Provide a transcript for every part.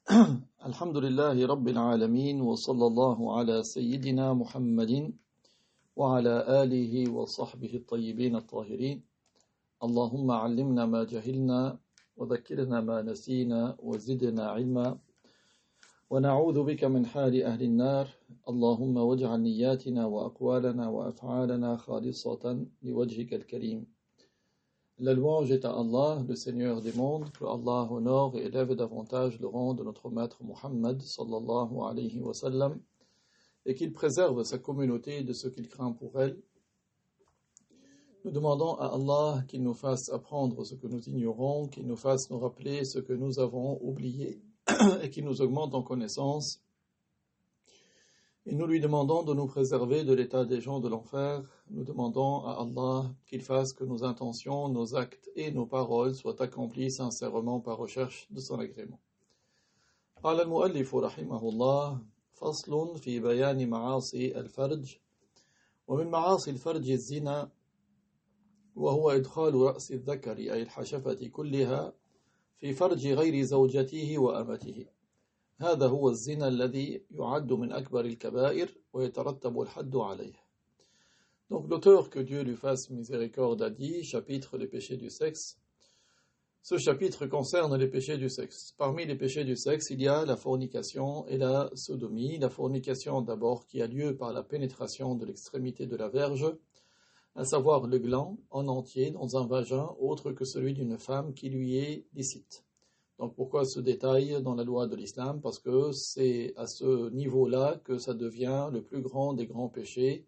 الحمد لله رب العالمين وصلى الله على سيدنا محمد وعلى آله وصحبه الطيبين الطاهرين. اللهم علمنا ما جهلنا وذكرنا ما نسينا وزدنا علما ونعوذ بك من حال أهل النار. اللهم واجعل نياتنا وأقوالنا وأفعالنا خالصة لوجهك الكريم. La louange est à Allah, le Seigneur des mondes, que Allah honore et élève davantage le rang de notre maître Muhammad sallallahu alayhi wa sallam, et qu'il préserve sa communauté de ce qu'il craint pour elle. Nous demandons à Allah qu'il nous fasse apprendre ce que nous ignorons, qu'il nous fasse nous rappeler ce que nous avons oublié, et qu'il nous augmente en connaissance. Et nous lui demandons de nous préserver de l'état des gens de l'enfer. Nous demandons à Allah qu'il fasse que nos intentions, nos actes et nos paroles soient accomplis sincèrement par recherche de son agrément. قال المؤلف رحمه الله فصل في بيان معاصي الفرج ومن معاصي الفرج الزنا وهو إدخال رأس الذكر أي الحشفة كلها في فرج غير زوجته وأمته. هذا هو الزنا الذي يعد من أكبر الكبائر ويترتب الحد عليه. Donc l'auteur, que Dieu lui fasse miséricorde, a dit, chapitre les péchés du sexe. Ce chapitre concerne les péchés du sexe. Parmi les péchés du sexe, il y a la fornication et la sodomie. La fornication d'abord qui a lieu par la pénétration de l'extrémité de la verge, à savoir le gland en entier dans un vagin autre que celui d'une femme qui lui est licite. Donc pourquoi ce détail dans la loi de l'islam? Parce que c'est à ce niveau-là que ça devient le plus grand des grands péchés,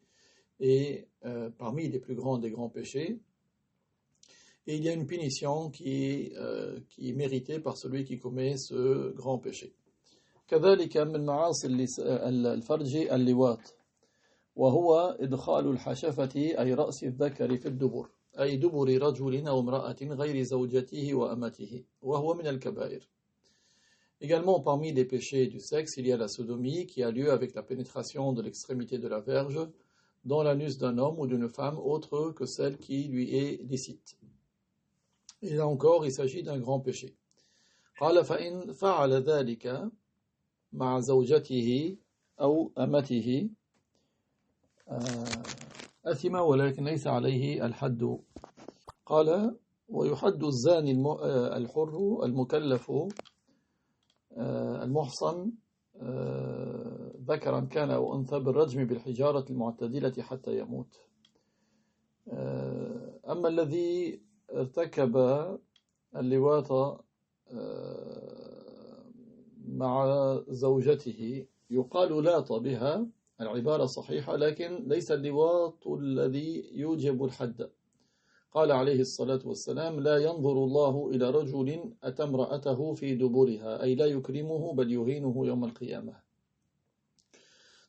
et parmi les plus grands des grands péchés. Et il y a une punition qui est méritée par celui qui commet ce grand péché. كذلك من معاصي الفرج اللواط وهو إدخال الحشفة أي رأس الذكر في الدبر أي دبر رجل أو امرأة غير زوجته وأمته وهو من الكبائر. Également parmi les péchés du sexe, il y a la sodomie qui a lieu avec la pénétration de l'extrémité de la verge dans l'anus d'un homme ou d'une femme autre que celle qui lui est licite. Et là encore, il s'agit d'un grand péché. قال فإن فعل ذلك مع زوجته أو أمته أثم ولكن ليس عليه الحد. قال ويحد الزاني الحر المكلف المحصن ذكرا كان أو أنثى بالرجم بالحجارة المعتدلة حتى يموت. أما الذي ارتكب اللواط مع زوجته يقال لاط بها العبارة صحيحة لكن ليس اللواط الذي يوجب الحد. قال عليه الصلاة والسلام لا ينظر الله إلى رجل أتى امرأته في دبرها أي لا يكرمه بل يهينه يوم القيامة.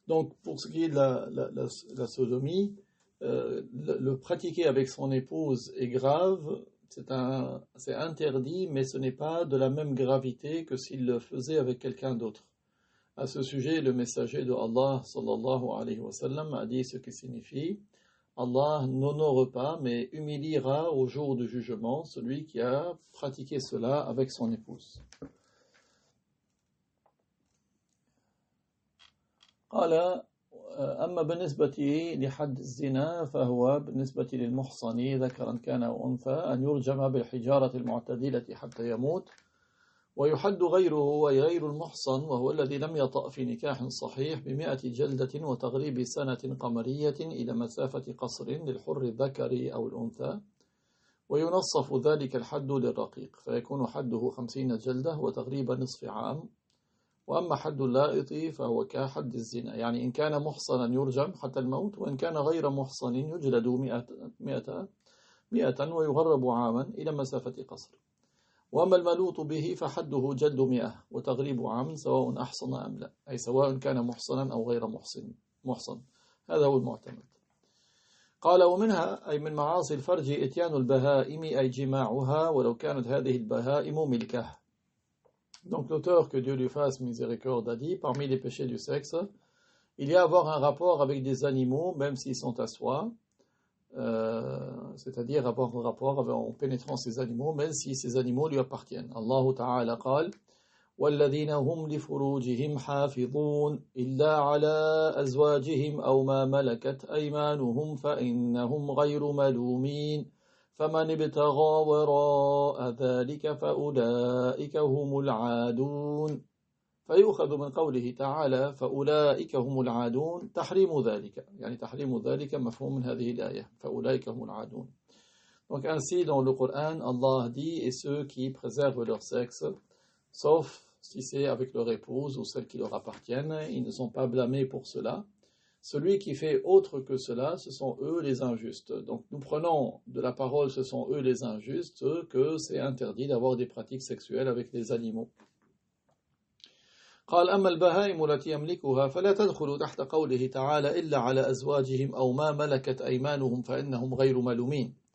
Donc pour ce qui est de la sodomie, le pratiquer avec son épouse est grave, c'est interdit, mais ce n'est pas de la même gravité que s'il le faisait avec quelqu'un d'autre. À ce sujet, le messager de Allah sallallahu alayhi wa sallam a dit ce qui signifie Allah n'honore pas, mais humiliera au jour du jugement celui qui a pratiqué cela avec son épouse. قال أما بالنسبة لحد الزنا فهو بالنسبة للمحصن ذكرا كان أو أنثى أن يرجم بالحجارة المعتدلة حتى يموت ويحد غيره أي غير المحصن وهو الذي لم يطأ في نكاح صحيح ب100 جلدة وتغريب سنة قمرية إلى مسافة قصر للحر الذكر أو الأنثى وينصف ذلك الحد للرقيق فيكون حده 50 جلدة وتغريب نصف عام. وأما حد اللائط فهو كحد الزنا يعني إن كان محصنا يرجم حتى الموت وإن كان غير محصن يجلد 100 ويغرب عاما إلى مسافة قصر. وأما الملوط به فحده جلد 100 وتغريب عام سواء أحصن أم لا أي سواء كان محصنا أو غير محصن. هذا هو المعتمد. قال ومنها أي من معاصي الفرج إتيان البهائم أي جماعها ولو كانت هذه البهائم ملكه. Donc l'auteur, que Dieu lui fasse miséricorde, a dit, parmi les péchés du sexe, il y a avoir un rapport avec des animaux, même s'ils sont à soi, c'est-à-dire avoir un rapport en pénétrant ces animaux, même si ces animaux lui appartiennent. Allah Ta'ala قال والذين هم لفروجهم حافظون إلا على أزواجهم أو ما ملكت أيمانهم فإنهم غير ملومين فمن ابتغى وراء ذلك فأولئك هم العادون فيؤخذ من قوله تعالى فأولئك هم العادون تحريم ذلك يعني تحريم ذلك مفهوم من هذه الآية فأولئك هم العادون. Donc ainsi dans le Coran Allah dit et ceux qui préservent leur sexe sauf si c'est avec leur épouse ou celles qui leur appartiennent, ils ne sont pas blâmés pour cela. Celui qui fait autre que cela, ce sont eux les injustes. Donc nous prenons de la parole, ce sont eux les injustes, que c'est interdit d'avoir des pratiques sexuelles avec les animaux. قال أما البهائم التي يملكها فلا تدخل تحت قوله تعالى إلا على أزواجهم أو ما ملكت أيمانهم فإنهم غير ملومين.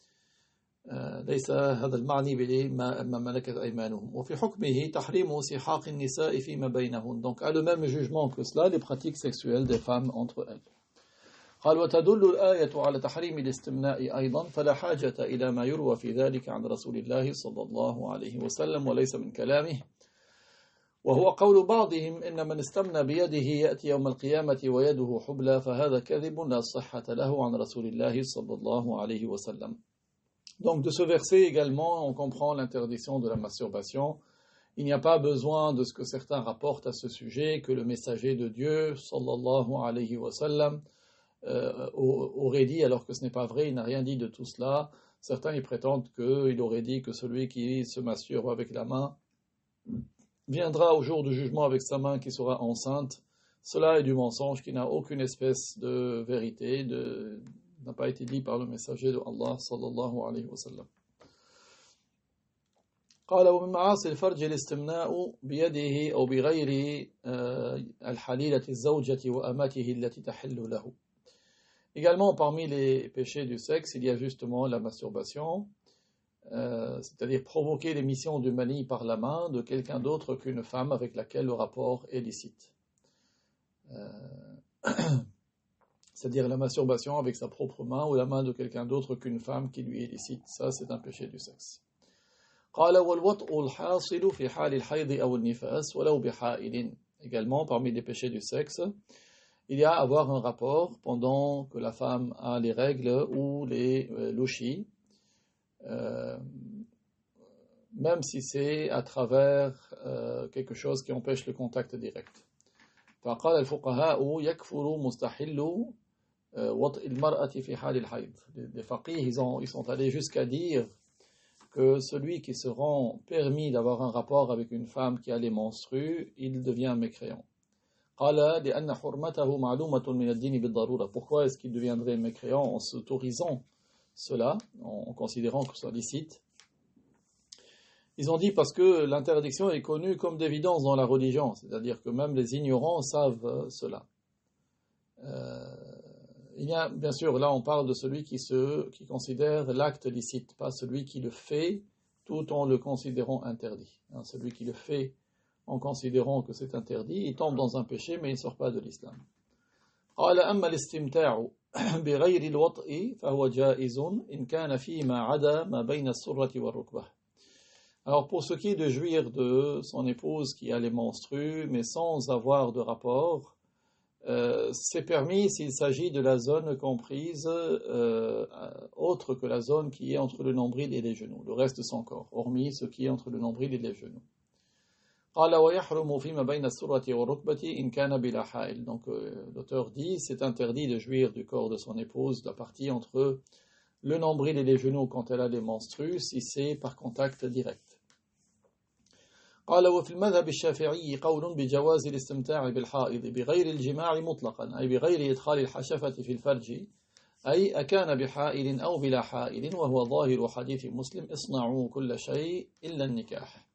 ليس هذا المعني بما ملكت أيمانهم وفي حكمه تحريم سحاق النساء فيما بينهن. Donc à le même jugement que cela les pratiques sexuelles des femmes entre elles. قال وتدل الآية على تحريم الاستمناء أيضا فلا حاجة إلى ما يروى في ذلك عن رسول الله صلى الله عليه وسلم وليس من كلامه وهو قول بعضهم إن من استمنى بيده يأتي يوم القيامة ويده حبلى فهذا كذب لا صحة له عن رسول الله صلى الله عليه وسلم. Donc de ce verset également, on comprend l'interdiction de la masturbation. Il n'y a pas besoin de ce que certains rapportent à ce sujet, que le messager de Dieu, sallallahu alayhi wa sallam, aurait dit, alors que ce n'est pas vrai, il n'a rien dit de tout cela. Certains y prétendent qu'il aurait dit que celui qui se masturbe avec la main viendra au jour du jugement avec sa main qui sera enceinte. Cela est du mensonge qui n'a aucune espèce de vérité, n'a pas été dit par le messager de Allah sallallahu alayhi wa sallam. قال ومن معاصي الفرج الاستمناء بيده أو بغير الحليلة الزوجة وأمته التي تحل له. Également parmi les péchés du sexe, il y a justement la masturbation, c'est-à-dire provoquer l'émission du mani par la main de quelqu'un d'autre qu'une femme avec laquelle le rapport est licite. C'est-à-dire la masturbation avec sa propre main ou la main de quelqu'un d'autre qu'une femme qui lui est licite. Ça, c'est un péché du sexe. قال والوطء الحاصل في حال الحيض أو النفاس ولو بحائل. Également, parmi les péchés du sexe, il y a avoir un rapport pendant que la femme a les règles ou les louchis, même si c'est à travers quelque chose qui empêche le contact direct. فقال الفقهاء يكفر مستحل وطء المرأة في حال الحيض. Les faqih, ils sont allés jusqu'à dire que celui qui se rend permis d'avoir un rapport avec une femme qui a les menstrues, il devient mécréant. قال لأن حرمته معلومة من الدين بالضرورة. Pourquoi est-ce qu'il deviendrait mécréant en s'autorisant cela, en considérant que ce soit licite? Ils ont dit parce que l'interdiction est connue comme d'évidence dans la religion, c'est-à-dire que même les ignorants savent cela. Il y a, bien sûr, là on parle de celui qui considère l'acte licite, pas celui qui le fait tout en le considérant interdit. Celui qui le fait en considérant que c'est interdit, il tombe dans un péché mais il ne sort pas de l'islam. قال أما الاستمتاع بغير الوطء فهو جائز إن كان فيما عدا ما بين السرة والركبة. Alors pour ce qui est de jouir de son épouse qui a les menstrues mais sans avoir de rapport, c'est permis s'il s'agit de la zone comprise autre que la zone qui est entre le nombril et les genoux, le reste de son corps, hormis ce qui est entre le nombril et les genoux. قال ويحرم فيما بين السرة والركبة إن كان بلا حائل. Donc l'auteur dit c'est interdit de jouir du corps de son épouse, la partie entre le nombril et les genoux quand elle a les menstrues, si c'est par contact direct. قال وفي المذهب الشافعي قول بجواز الاستمتاع بالحائض بغير الجماع مطلقا أي بغير إدخال الحشفة في الفرج أي أكان بحائل أو بلا حائل وهو ظاهر حديث مسلم اصنعوا كل شيء إلا النكاح.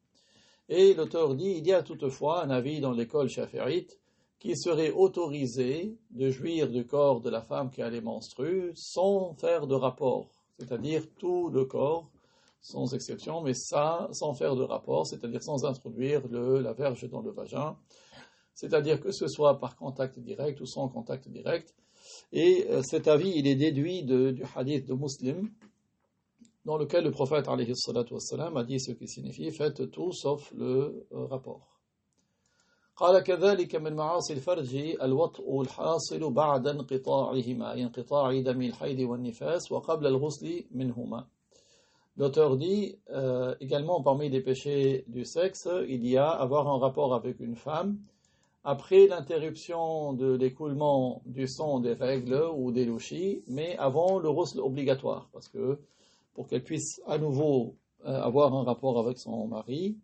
Et l'auteur dit il y a toutefois un avis dans l'école shafi'ite qui serait autorisé de jouir du corps de la femme qui a les menstrues sans faire de rapport, c'est-à-dire tout le corps sans exception, mais ça, sans faire de rapport, c'est-à-dire sans introduire la verge dans le vagin, c'est-à-dire que ce soit par contact direct ou sans contact direct. Et cet avis, il est déduit du hadith de Muslim, dans lequel le prophète alayhi salatu wassalam a dit ce qui signifie faites tout sauf le rapport. قال كذلك من معاصي الفرج الوطء الحاصل بعد انقطاعهما انقطاع دم الحيض والنفاس وقبل الغسل منهما. L'auteur dit également parmi les péchés du sexe, il y a avoir un rapport avec une femme après l'interruption de l'écoulement du sang des règles ou des louchis, mais avant le ghusl obligatoire, parce que pour qu'elle puisse à nouveau avoir un rapport avec son mari,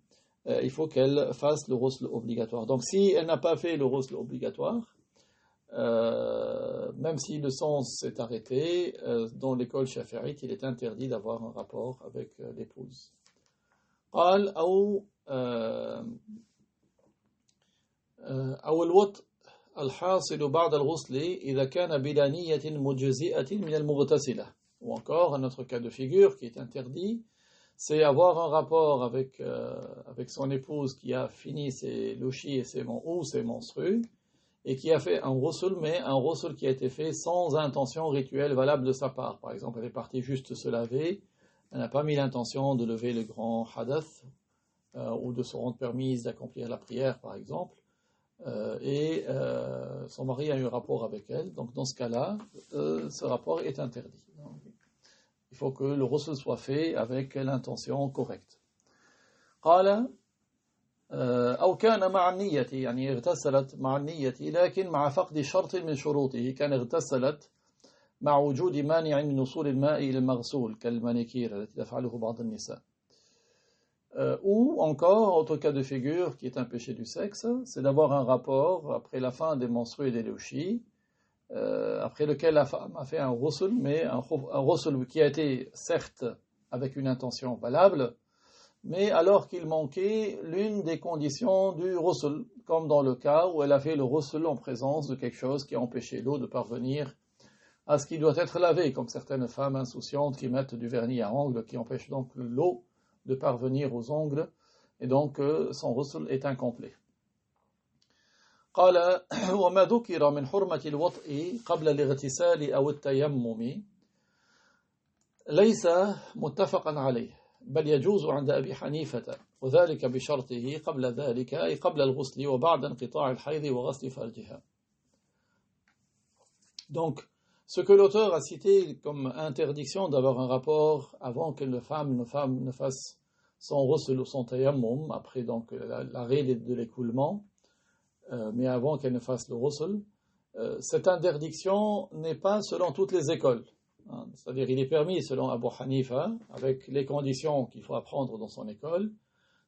il faut qu'elle fasse le ghusl obligatoire. Donc si elle n'a pas fait le ghusl obligatoire, même si le sang s'est arrêté, dans l'école shafi'ite, il est interdit d'avoir un rapport avec l'épouse. قال أو الوطء الحاصل بعد الغسل إذا كان بلا نية مجزئة من المغتسلة. Ou encore, un autre cas de figure qui est interdit, c'est avoir un rapport avec son épouse qui a fini ses louchis et ses menstrues, et qui a fait un ghusl, mais un ghusl qui a été fait sans intention rituelle valable de sa part. Par exemple, elle est partie juste se laver, elle n'a pas mis l'intention de lever le grand hadath, ou de se rendre permise d'accomplir la prière, par exemple, et son mari a eu rapport avec elle. Donc dans ce cas-là, ce rapport est interdit. Donc, il faut que le ghusl soit fait avec l'intention correcte. قال أو كان مع النية يعني اغتسلت مع النية لكن مع فقد شرط من شروطه كان اغتسلت مع وجود مانع من وصول الماء إلى المغسول كالمانيكير التي تفعله بعض النساء. Ou encore, autre cas de figure qui est un péché du sexe, c'est d'avoir un rapport après la fin des menstrues et des louchis, après lequel la femme a fait un ghusl, mais un ghusl qui a été certes avec une intention valable, mais alors qu'il manquait l'une des conditions du ghusl, comme dans le cas où elle a fait le ghusl en présence de quelque chose qui a empêché l'eau de parvenir à ce qui doit être lavé, comme certaines femmes insouciantes qui mettent du vernis à ongles, qui empêche donc l'eau de parvenir aux ongles, et donc son ghusl est incomplet. قال وما ذكر من حرمة الوطء قبل الاغتسال أو التيمم ليس متفقا عليه بل يجوز عند أبي حنيفة وذلك بشرطه قبل ذلك أي قبل الغسل وبعد انقطاع الحيض وغسل فرجها. Donc, ce que l'auteur a cité comme interdiction d'avoir un rapport avant que la femme ne fasse son ghusl ou son tayammum, après donc l'arrêt de l'écoulement, mais avant qu'elle ne fasse le ghusl, cette interdiction n'est pas selon toutes les écoles. C'est-à-dire, il est permis, selon Abu Hanifa, avec les conditions qu'il faut apprendre dans son école,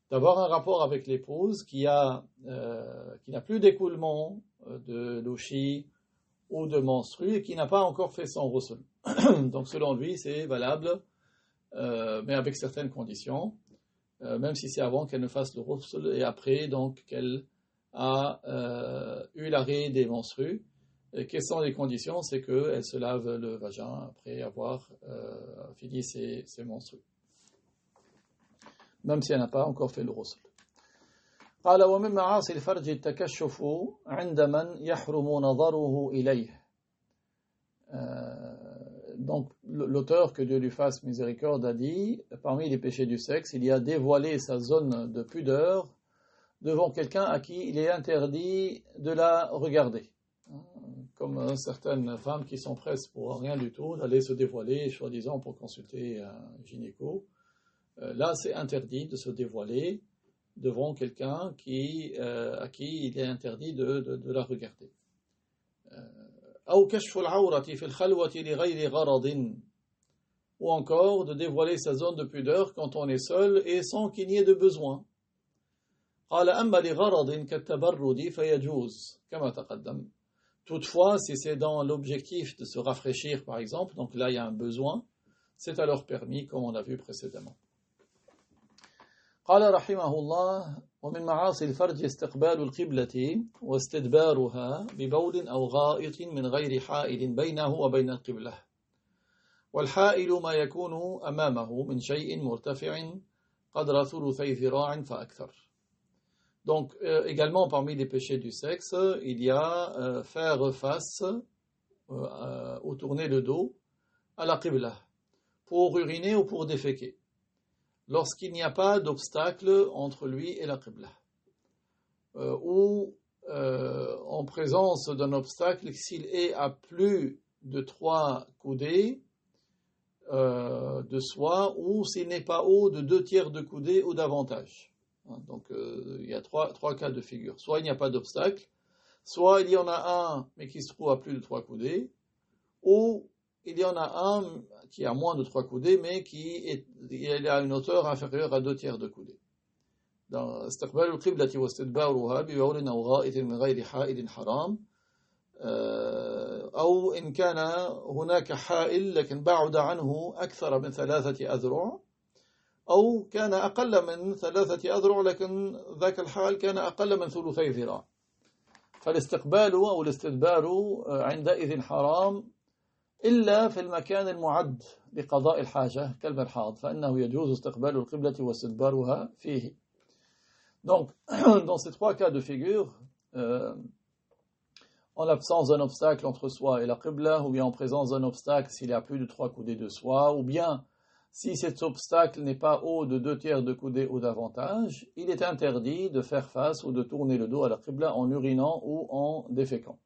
d'avoir un rapport avec l'épouse qui n'a plus d'écoulement de louchis ou de menstrues et qui n'a pas encore fait son ghusl. Donc, selon lui, c'est valable, mais avec certaines conditions, même si c'est avant qu'elle ne fasse le ghusl et après, donc, qu'elle a eu l'arrêt des menstrues. Et quelles sont les conditions? C'est qu'elle se lave le vagin après avoir fini ses menstrues, même si elle n'a pas encore fait le ghusl. قال ومن معاصي الفرج التكشف عند من يحرم نظره إليه. Donc l'auteur, que Dieu lui fasse miséricorde, a dit, parmi les péchés du sexe, il y a dévoiler sa zone de pudeur devant quelqu'un à qui il est interdit de la regarder. Comme certaines femmes qui s'empressent pour rien du tout d'aller se dévoiler, soi-disant pour consulter un gynéco. Là, c'est interdit de se dévoiler devant quelqu'un à qui il est interdit de la regarder. Ou encore de dévoiler sa zone de pudeur quand on est seul et sans qu'il n'y ait de besoin. Toutefois, si c'est dans l'objectif de se rafraîchir, par exemple, donc là il y a un besoin, c'est alors permis, comme on l'a vu précédemment. قال رحمه الله ومن معاصي الفرج استقبال القبلة واستدبارها ببول أو غائط من غير حائل بينه وبين القبلة والحائل ما يكون أمامه من شيء مرتفع قدر ثلثي ذراع فأكثر. Donc également parmi les péchés du sexe, il y a faire face ou tourner le dos à la qibla pour uriner ou pour déféquer, lorsqu'il n'y a pas d'obstacle entre lui et la qibla, ou présence d'un obstacle s'il est à plus de 3 coudées de soi ou s'il n'est pas haut de 2/3 de coudée ou davantage. Donc il y a trois cas de figure. Soit il n'y a pas d'obstacle, soit il y en a un mais qui se trouve à plus de 3 coudées, ou il y en a un qui a moins de 3 coudées mais il a une hauteur inférieure à 2/3 de coudée. dans استقبال القبلة واستدبارها ببول أو غائط من غير حائل حرام أو إن كان هناك حائل لكن بعد عنه أكثر من 3 أذرع أو كان أقل من 3 أذرع لكن ذاك الحال كان أقل من 3 ذراع فالاستقبال أو الاستدبار عندئذ حرام إلا في المكان المعد لقضاء الحاجة كالمرحاض فإنه يجوز استقبال القبلة واستدبارها فيه. Donc, dans ces 3 cas de figure, en l'absence d'un obstacle entre soi et la qibla, ou bien en présence d'un obstacle s'il y a plus de 3 coudées de soi, ou bien si cet obstacle n'est pas haut de 2/3 de coudée ou davantage, il est interdit de faire face ou de tourner le dos à la qibla en urinant ou en déféquant.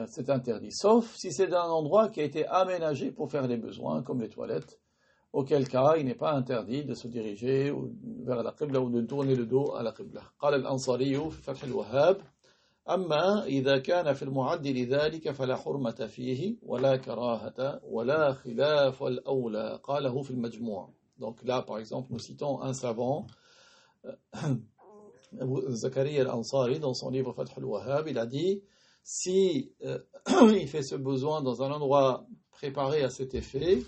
C'est interdit, sauf si c'est un endroit qui a été aménagé pour faire les besoins, comme les toilettes, auquel cas il n'est pas interdit de se diriger vers la qibla ou de tourner le dos à la qibla. قال الأنصاري في فتح الوهاب أما إذا كان في المعد لذلك فلا حرمة فيه ولا كراهة ولا خلاف الأولى قاله في المجموع. Donc là par exemple nous citons un savant Zakaria al-Ansari dans son livre Fath al-Wahhab, il a dit si il fait ce besoin dans un endroit préparé à cet effet,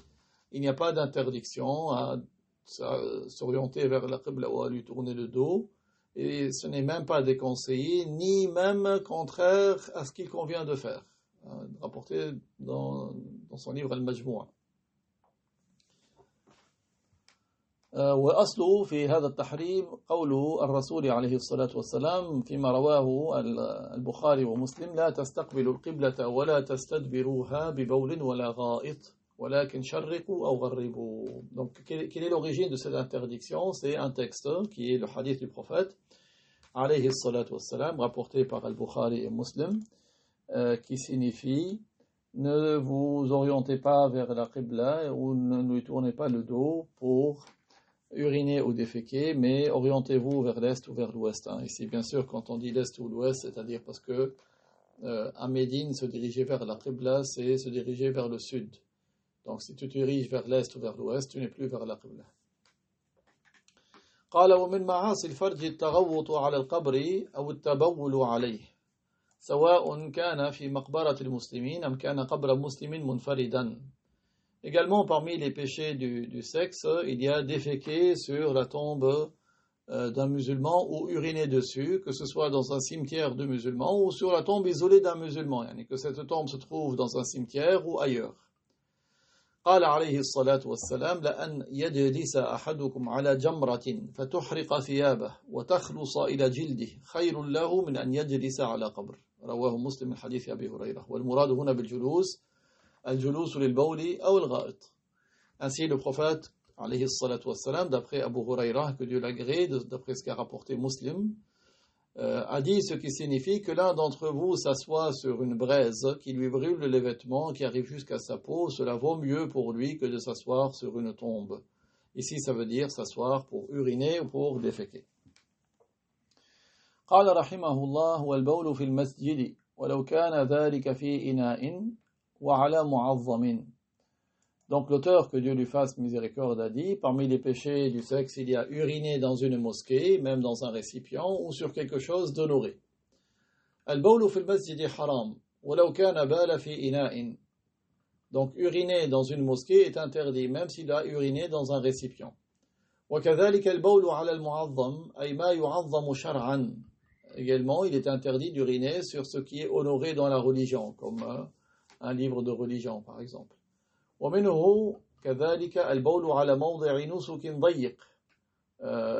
il n'y a pas d'interdiction à s'orienter vers la qibla ou à lui tourner le dos, et ce n'est même pas déconseillé, ni même contraire à ce qu'il convient de faire, rapporté dans son livre Al-Majmou'. وأصله في هذا التحريم قول الرسول عليه الصلاة والسلام فيما رواه البخاري ومسلم لا تستقبلوا القبلة ولا تستدبروها ببول ولا غائط ولكن شرقوا أو غربوا. Donc quelle est l'origine de cette interdiction? C'est un texte qui est le hadith du prophète عليه الصلاة والسلام rapporté par Al-Bukhari et Muslim qui signifie ne vous orientez pas vers la qibla ou ne lui tournez pas le dos pour uriner ou déféquer, mais orientez-vous vers l'est ou vers l'ouest. Ici, bien sûr, quand on dit l'est ou l'ouest, c'est-à-dire parce que à Médine, se diriger vers la qibla, c'est se diriger vers le sud. Donc, si tu te diriges vers l'est ou vers l'ouest, tu n'es plus vers la qibla. قال ومن معاصي الفرج التغوط على القبر أو التبول عليه سواء كان في مقبرة المسلمين أم كان قبر مسلم منفردا. Également, parmi les péchés du sexe, il y a déféquer sur la tombe d'un musulman ou uriner dessus, que ce soit dans un cimetière de musulmans ou sur la tombe isolée d'un musulman, que cette tombe se trouve dans un cimetière ou ailleurs. قال عليه الصلاة والسلام لأن يجلس أحدكم على جمرة فتحرق ثيابه وتخلص إلى جلده خير له من أن يجلس على قبر. رواه مسلم من حديث أبي هريرة. والمراد هنا بالجلوس الجلوس للبول أو الغائط. Ainsi le prophète alayhi salatu wassalam, d'après Abu Huraira, que Dieu l'agrée, d'après ce qu'a rapporté Muslim, a dit ce qui signifie que l'un d'entre vous s'assoit sur une braise qui lui brûle les vêtements, qui arrive jusqu'à sa peau, cela vaut mieux pour lui que de s'asseoir sur une tombe. Ici ça veut dire s'asseoir pour uriner ou pour déféquer. قال رحمه الله والبول في المسجد ولو كان ذلك في إناء وعلى معظم. Donc l'auteur, que Dieu lui fasse miséricorde, a dit, parmi les péchés du sexe, il y a uriner dans une mosquée, même dans un récipient, ou sur quelque chose d'honoré. Al-bawlu fil masjidi haram, walau kana bala fi ina'in. Donc uriner dans une mosquée est interdit, même s'il a uriné dans un récipient. وكذلك البول على المعظم أي ما يعظم شرعا. Également, il est interdit d'uriner sur ce qui est honoré dans la religion, comme un livre de religion, par exemple. ومنه كذلك البول على موضع نسك ضيق.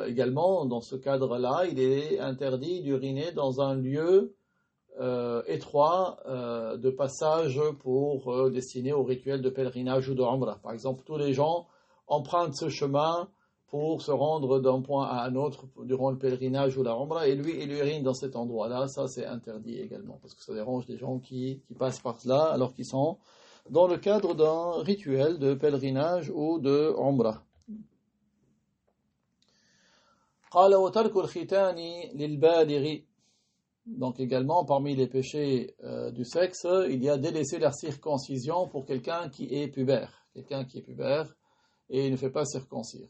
Également, dans ce cadre-là, il est interdit d'uriner dans un lieu étroit de passage pour destiné au rituel de pèlerinage ou de Umrah. Par exemple, tous les gens empruntent ce chemin pour se rendre d'un point à un autre durant le pèlerinage ou la Umrah, et lui, il urine dans cet endroit-là, ça c'est interdit également, parce que ça dérange les gens qui passent par là alors qu'ils sont dans le cadre d'un rituel de pèlerinage ou de Umrah. قال وترك الختان للبالغ. Donc également, parmi les péchés du sexe, il y a délaisser la circoncision pour quelqu'un qui est pubère. Quelqu'un qui est pubère et ne fait pas circoncire.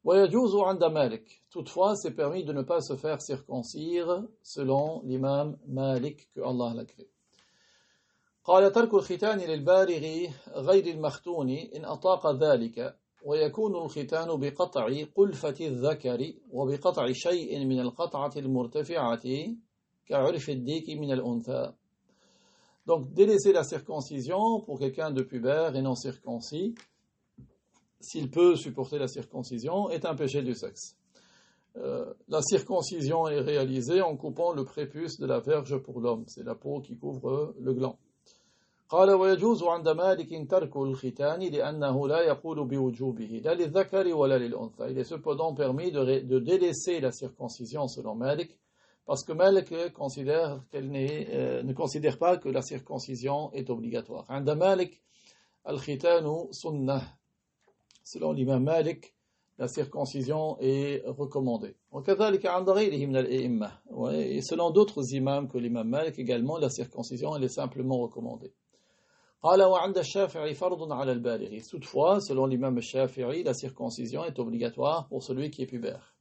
ويجوز عند مالك. Toutefois, c'est permis de ne pas se faire circoncire selon l'imam Malik que Allah l'a créé. قال ترك الختان للبالغ غير المختون إن أطاق ذلك ويكون الختان بقطع قلفة الذكر وبقطع شيء من القطعة المرتفعة كعرف الديك من الأنثى. Donc délaisser la circoncision pour quelqu'un de pubère et non circoncis, s'il peut supporter la circoncision, est un péché du sexe. La circoncision est réalisée en coupant le prépuce de la verge pour l'homme, c'est la peau qui couvre le gland. قال ويجوز عند مالك ترك الختان لأنه لا يقول بوجوبه لا للذكر ولا للأنثى. Il est cependant permis de délaisser la circoncision selon Malik, parce que Malik considère ne considère pas que la circoncision est obligatoire. عند مالك الختان سنة. Selon l'imam Malik, la circoncision est recommandée. وكذلك عند غيره من الأئمة. Et selon d'autres imams que l'imam Malik également, la circoncision elle est simplement recommandée. قال وعند الشافعي فرض على البالغ. Toutefois, selon l'imam Shafi'i, la circoncision est obligatoire pour celui qui est pubère.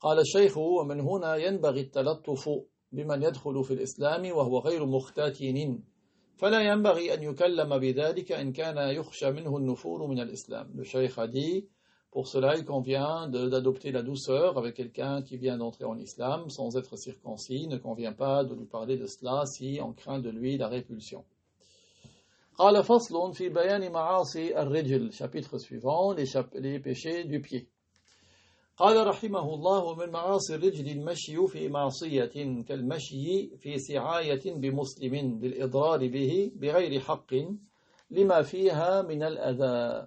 قال الشيخ ومن هنا ينبغي التلطف بمن يدخل في الإسلام وهو غير مختتن فلا ينبغي أن يكلم بذلك إن كان يخشى منه النفور من الإسلام. Le cheikh a dit, pour cela il convient d'adopter la douceur avec quelqu'un qui vient d'entrer en islam sans être circoncis. Il ne convient pas de lui parler de cela si on craint de lui la répulsion. قال فصل في بيان معاصي الرجل. Chapitre suivant, les péchés du pied. قال رحمه الله من معاصي الرجل المشي في معصية كالمشي في سعاية بمسلم للإضرار به بغير حق لما فيها من الأذى.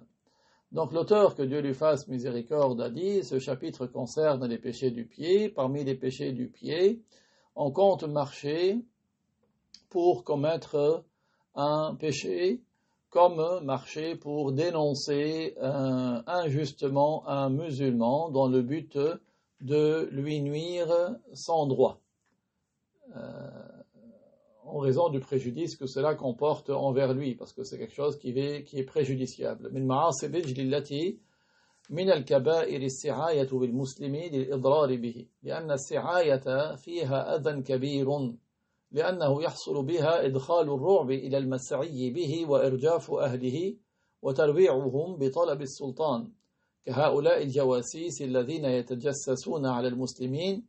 Donc l'auteur, que Dieu lui fasse miséricorde, a dit, ce chapitre concerne les péchés du pied. Parmi les péchés du pied, on compte marcher pour commettre un péché, comme marcher pour dénoncer injustement un musulman dans le but de lui nuire sans droit, en raison du préjudice que cela comporte envers lui, parce que c'est quelque chose qui est préjudiciable. من معاصي الرجل التي من الكبائر السعاية بالمسلم للإضرار به لأن السعاية فيها أذى كبير لأنه يحصل بها إدخال الرعب إلى المسعي به وإرجاف أهله وترويعهم بطلب السلطان كهؤلاء الجواسيس الذين يتجسسون على المسلمين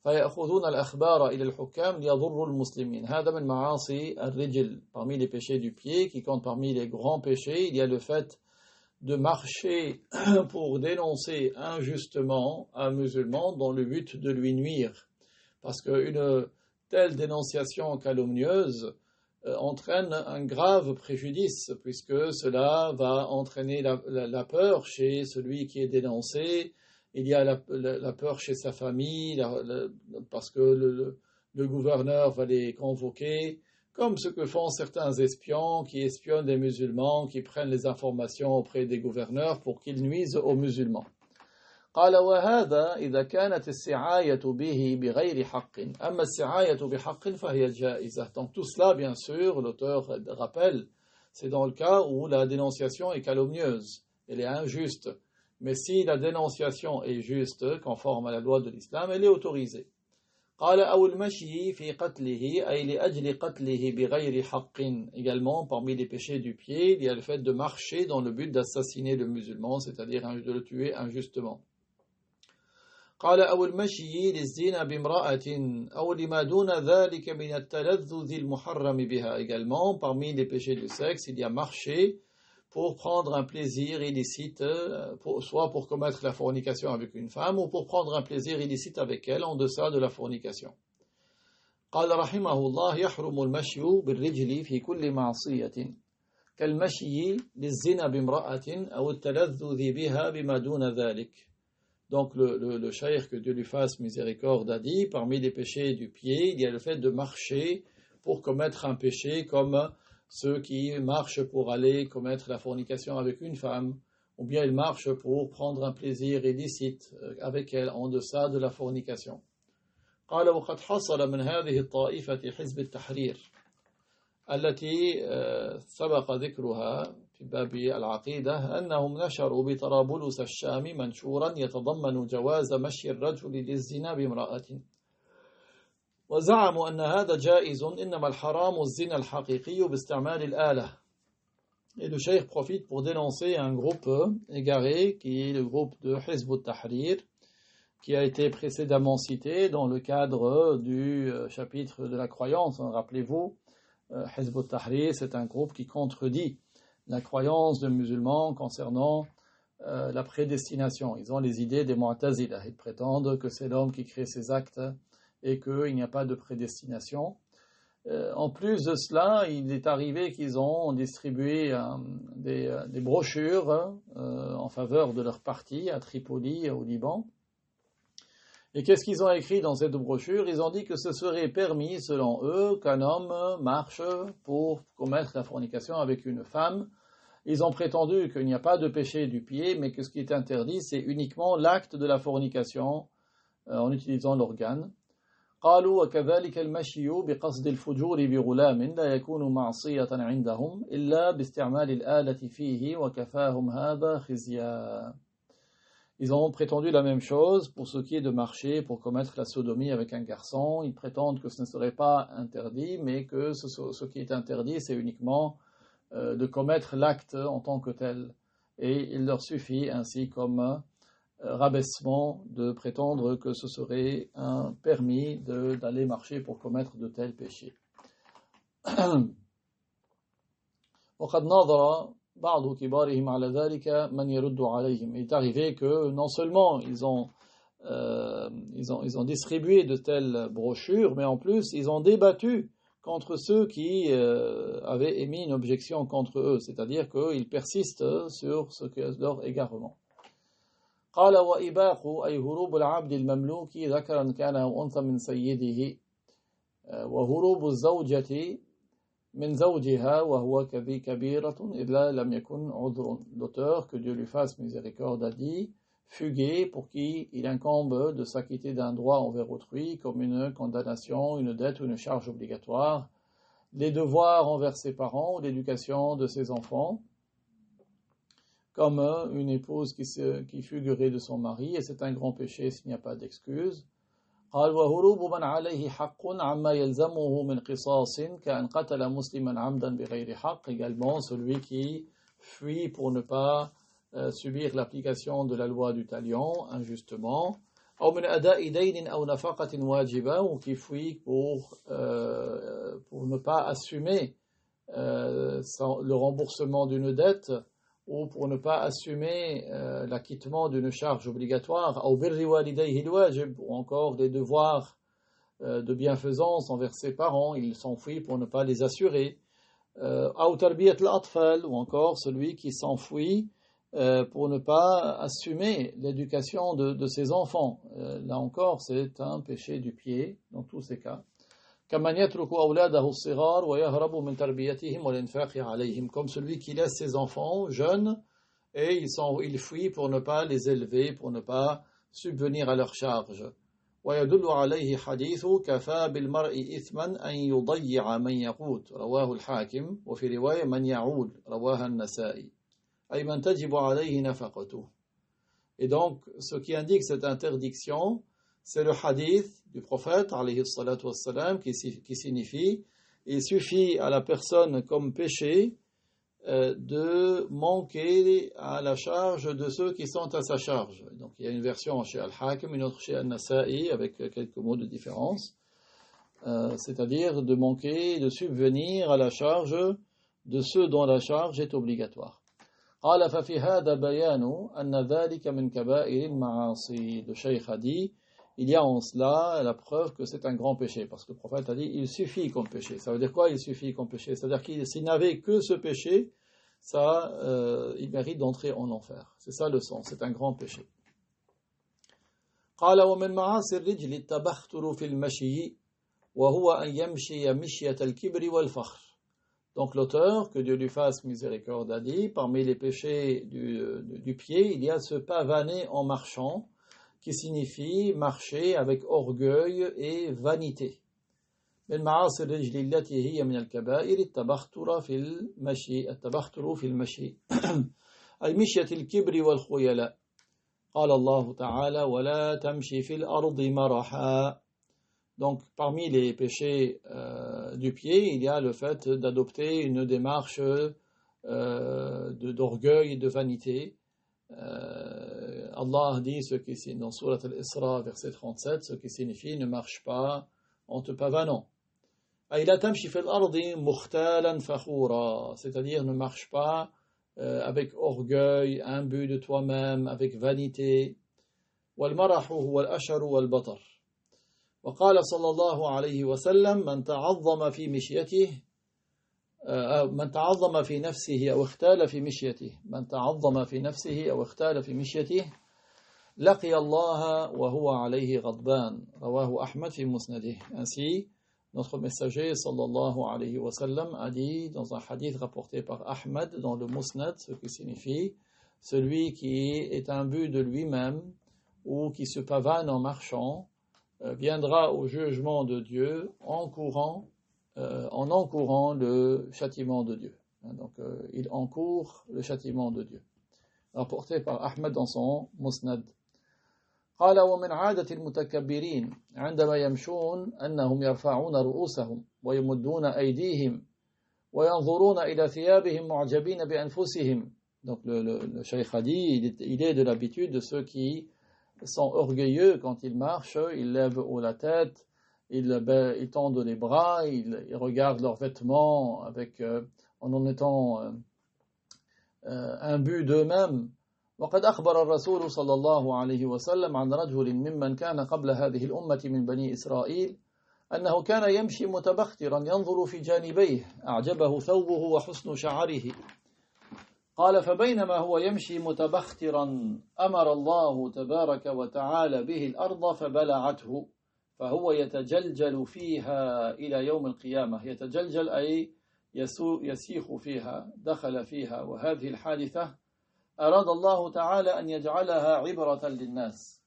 فيأخذون الأخبار إلى الحكام ليضروا المسلمين. هذا من معاصي الرجل. Parmi les péchés du pied, qui compte parmi les grands péchés, il y a le fait de marcher pour dénoncer injustement un musulman dans le but de lui nuire, parce qu'une telle dénonciation calomnieuse entraîne un grave préjudice, puisque cela va entraîner la peur chez celui qui est dénoncé. Il y a la peur chez sa famille, parce que le gouverneur va les convoquer, comme ce que font certains espions qui espionnent des musulmans, qui prennent les informations auprès des gouverneurs pour qu'ils nuisent aux musulmans. قال وهذا إذا كانت السعاية به بغير حق أما السعاية بحق فهي جائزة. Donc tout cela, bien sûr, l'auteur rappelle, c'est dans le cas où la dénonciation est calomnieuse, elle est injuste. Mais si la dénonciation est juste, conforme à la loi de l'islam, elle est autorisée. قال أو المشي في قتله أي لأجل قتله بغير حق. Également, parmi les péchés du pied, il y a le fait de marcher dans le but d'assassiner le musulman, c'est-à-dire de le tuer injustement. قال أو المشي للزنا بامرأة أو لما دون ذلك من التلذذ المحرم بها. Également, parmi les péchés du sexe, il y a marcher pour prendre un plaisir illicite, soit pour commettre la fornication avec une femme, ou pour prendre un plaisir illicite avec elle en deçà de la fornication. قال رحمه الله يحرم المشي بالرجل في كل معصية كالمشي للزنا بامرأة أو التلذذ بها بما دون ذلك. Donc le cheikh, que Dieu lui fasse miséricorde, a dit, parmi les péchés du pied, il y a le fait de marcher pour commettre un péché, comme ceux qui marchent pour aller commettre la fornication avec une femme, ou bien ils marchent pour prendre un plaisir illicite avec elle en deçà de la fornication. قال وقد حصل من هذه الطائفة حزب التحرير التي سبق ذكرها في باب العقيدة أنهم نشروا بطرابلس الشام منشورا يتضمن جواز مشي الرجل للزنا بامرأة وزعموا أن هذا جائز إنما الحرام الزنا الحقيقي باستعمال الآلة. Et le cheikh profite pour dénoncer un groupe égaré qui est le groupe de Hizb ut-Tahrir, qui a été précédemment cité dans le cadre du chapitre de la croyance. Rappelez-vous, Hizb ut-Tahrir, c'est un groupe qui contredit la croyance des musulmans concernant la prédestination. Ils ont les idées des Mu'tazila. Ils prétendent que c'est l'homme qui crée ses actes et qu'il n'y a pas de prédestination. En plus de cela, il est arrivé qu'ils ont distribué des brochures en faveur de leur parti à Tripoli, au Liban. Et qu'est-ce qu'ils ont écrit dans cette brochure? Ils ont dit que ce serait permis, selon eux, qu'un homme marche pour commettre la fornication avec une femme. Ils ont prétendu qu'il n'y a pas de péché du pied, mais que ce qui est interdit, c'est uniquement l'acte de la fornication en utilisant l'organe. قالوا وكذلك المشي بقصد الفجور بغلام لا يكون معصية عندهم إلا باستعمال الآلة فيه وكفاهم هذا خزيا. Ils ont prétendu la même chose pour ce qui est de marcher pour commettre la sodomie avec un garçon. Ils prétendent que ce ne serait pas interdit, mais que ce qui est interdit, c'est uniquement de commettre l'acte en tant que tel. Et il leur suffit ainsi comme rabaissement de prétendre que ce serait un permis d'aller marcher pour commettre de tels péchés. وقد ناظر بعض كبارهم على ذلك من يرد عليهم. Il est arrivé que non seulement ils ont distribué de telles brochures, mais en plus ils ont débattu contre ceux qui avaient émis une objection contre eux, c'est-à-dire qu'ils persistent sur ce que leur égarement. قال وإباق أي هروب العبد المملوك ذكرا كان أو أنثى من سيده وهروب الزوجة من زوجها وهو كبيرة إذا لم يكن عذر. L'auteur, que Dieu lui fasse miséricorde, a dit fuguer pour qui il incombe de s'acquitter d'un droit envers autrui comme une condamnation, une dette ou une charge obligatoire, les devoirs envers ses parents ou l'éducation de ses enfants, comme une épouse qui fuguerait de son mari, et c'est un grand péché s'il n'y a pas d'excuse. قال وهروب من عليه حق عما يلزمه من قصاص كأن قتل مسلما عمدا بغير حق. Également celui qui fuit pour ne pas subir l'application de la loi du talion injustement, أو من أداء دين أو نفقة واجبة, ou qui fuit pour ne pas assumer le remboursement d'une dette, ou pour ne pas assumer l'acquittement d'une charge obligatoire, ou encore des devoirs de bienfaisance envers ses parents, il s'enfuit pour ne pas les assurer, ou encore celui qui s'enfuit pour ne pas assumer l'éducation de ses enfants. Là encore, c'est un péché du pied dans tous ces cas. Comme celui qui laisse ses enfants jeunes et il fuit pour ne pas les élever, pour ne pas subvenir à leurs charges. ويدل عليه حديث كفى بالمرء إثما أن يضيع من يقوت رواه الحاكم وفي رواية من يعول رواها النسائي أي من تجب عليه نفقته. Et donc, ce qui indique cette interdiction, c'est le hadith du prophète, alayhi salatu wassalam, qui signifie il suffit à la personne comme péché de manquer à la charge de ceux qui sont à sa charge. Donc il y a une version chez Al-Hakim, une autre chez Al-Nasa'i, avec quelques mots de différence, c'est-à-dire de manquer, de subvenir à la charge de ceux dont la charge est obligatoire. قال ففي هذا بيان أن ذلك من كبائر المعاصي. Le cheikh a dit il y a en cela la preuve que c'est un grand péché, parce que le prophète a dit il suffit comme péché. Ça veut dire quoi, il suffit comme péché? C'est-à-dire qu'il s'il n'avait que ce péché, ça, il mérite d'entrer en enfer. C'est ça le sens, c'est un grand péché. قال ومن معاصي الرجل التبختر في المشي وهو أن يمشي مشية الكبر والفخر. Donc l'auteur, que Dieu lui fasse miséricorde, a dit, parmi les péchés du pied, il y a ce pavaner en marchant, qui signifie marcher avec orgueil et vanité. من معاصي الرجل التي هي من الكبائر التبختر في المشي أي مشية الكبر والخيلاء. قال الله تعالى ولا تمشي في الأرض مرحا. Donc, parmi les péchés du pied, il y a le fait d'adopter une démarche d'orgueil et de vanité. Allah dit ce qui signifie dans Surat al-Isra, verset 37, ce qui signifie ne marche pas en te pavanant. أي لا تمشي في الأرض مختالا فخورا, c'est-à-dire ne marche pas avec orgueil, imbu de toi-même, avec vanité. والمرح هو الأشر والبطر. وقال صلى الله عليه وسلم من تعظم في مشيته من تعظم في نفسه أو اختال في مشيته من تعظم في نفسه أو اختال في مشيته لقي الله وهو عليه غضبان. رواه أحمد في مسنده. Ainsi, notre messager sallallahu alayhi wa sallam a dit dans un hadith rapporté par Ahmad dans le Musnad, ce qui signifie celui qui est imbu de lui-même ou qui se pavane en marchant viendra au jugement de Dieu en encourant le châtiment de Dieu. Donc il encourt le châtiment de Dieu. Rapporté par Ahmed dans son Musnad. قال ومن عادة المتكبرين عندما يمشون أنهم يرفعون رؤوسهم ويمدون أيديهم وينظرون إلى ثيابهم معجبين بأنفسهم. Donc le Cheikh a dit, il est de l'habitude de ceux qui sont orgueilleux quand ils marchent, ils lèvent haut la tête, ils tendent les bras, ils regardent leurs vêtements en étant imbus d'eux-mêmes. وقد أخبر الرسول صلى الله عليه وسلم عن رجل ممن كان قبل هذه الأمة من بني إسرائيل أنه كان يمشي متبخترا ينظر في جانبيه أعجبه ثوبه وحسن شعره. قال فبينما هو يمشي متبخترا أمر الله تبارك وتعالى به الأرض فبلعته فهو يتجلجل فيها إلى يوم القيامة. يتجلجل أي يسيخ فيها، دخل فيها. وهذه الحادثة أراد الله تعالى أن يجعلها عبرة للناس.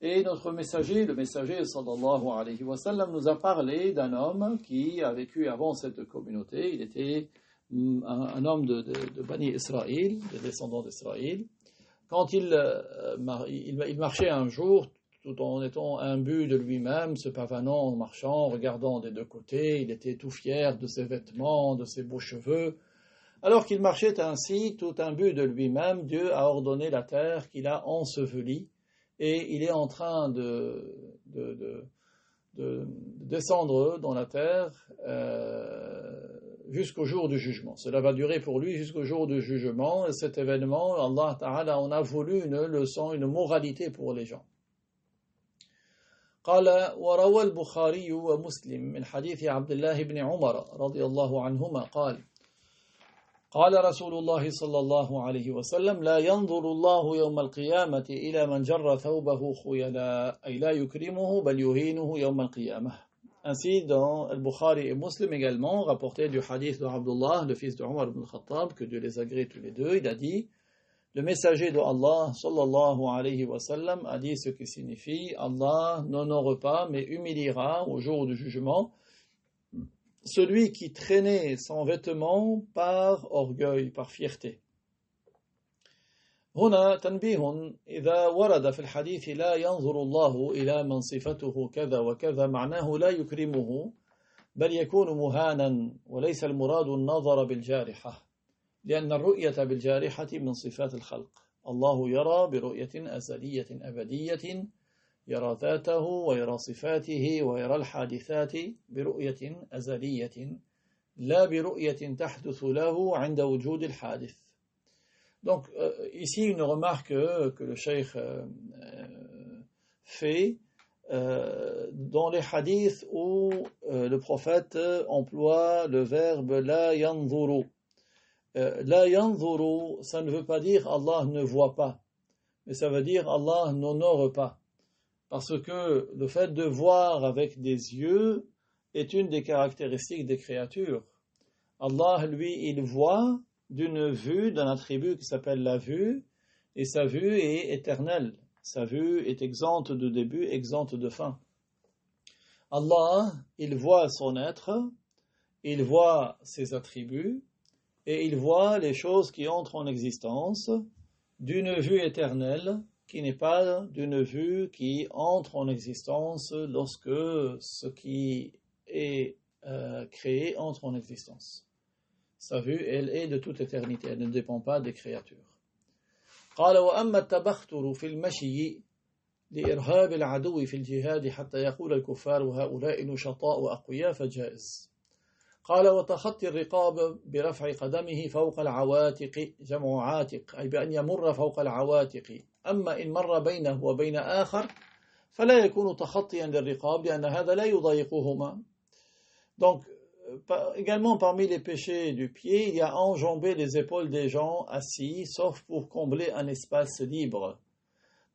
Et notre messager, le messager sallallahu alayhi wa sallam, nous a parlé d'un homme qui a vécu avant cette communauté. Il était un homme de Bani Israël, des descendants d'Israël. Quand il marchait un jour, tout en étant imbu de lui-même, se pavanant en marchant, regardant des deux côtés, il était tout fier de ses vêtements, de ses beaux cheveux. Alors qu'il marchait ainsi, tout imbu de lui-même, Dieu a ordonné la terre qu'il a ensevelie, et il est en train de descendre dans la terre jusqu'au jour du jugement. Cela va durer pour lui jusqu'au jour du jugement, et cet événement, Allah Ta'ala en a voulu une leçon, une moralité pour les gens. قال وروى البخاري ومسلم من حديث عبد الله بن عمر رضي الله عنهما قال رسول الله صلى الله عليه وسلم لا ينظر الله يوم القيامة إلى من جر ثوبه خيلاء أي لا يكرمه بل يهينه يوم القيامة. Ainsi, dans Al-Bukhari et Muslim également, rapporté du hadith de Abdullah, le fils de Omar ibn al-Khattab, que Dieu les agrée tous les deux, il a dit, le messager de Allah, sallallahu alayhi wa sallam, a dit ce qui signifie, Allah n'honore pas, mais humiliera au jour du jugement, celui qui traînait son vêtement par orgueil, par fierté. هنا تنبيه إذا ورد في الحديث لا ينظر الله إلى من صفته كذا وكذا معناه لا يكرمه بل يكون مهانا وليس المراد النظر بالجارحة لأن الرؤية بالجارحة من صفات الخلق. الله يرى برؤية أزلية أبدية يرى ذاته ويرى صفاته ويرى الحادثات برؤية أزلية لا برؤية تحدث له عند وجود الحادث. Donc ici une remarque que le cheikh fait dans les hadiths où le prophète emploie le verbe la yanzuru. La yanzuru, ça ne veut pas dire Allah ne voit pas, mais ça veut dire Allah n'honore pas. Parce que le fait de voir avec des yeux est une des caractéristiques des créatures. Allah, lui, il voit d'une vue, d'un attribut qui s'appelle la vue, et sa vue est éternelle. Sa vue est exempte de début, exempte de fin. Allah, il voit son être, il voit ses attributs, et il voit les choses qui entrent en existence d'une vue éternelle, qui n'est pas d'une vue qui entre en existence lorsque ce qui est créé entre en existence. Sa vue, elle est de toute éternité, elle ne dépend pas des créatures. قال وأما التبختر في المشي لإرهاب العدو في الجهاد حتى يقول الكفار هؤلاء نشطاء وأقوياء فجائز. قال وتخطي الرقاب برفع قدمه فوق العواتق جمع عاتق أي بأن يمر فوق العواتق أما إن مر بينه وبين آخر فلا يكون تخطيا للرقاب لأن هذا لا يضايقهما. Donc, également parmi les péchés du pied, il y a enjamber les épaules des gens assis, sauf pour combler un espace libre.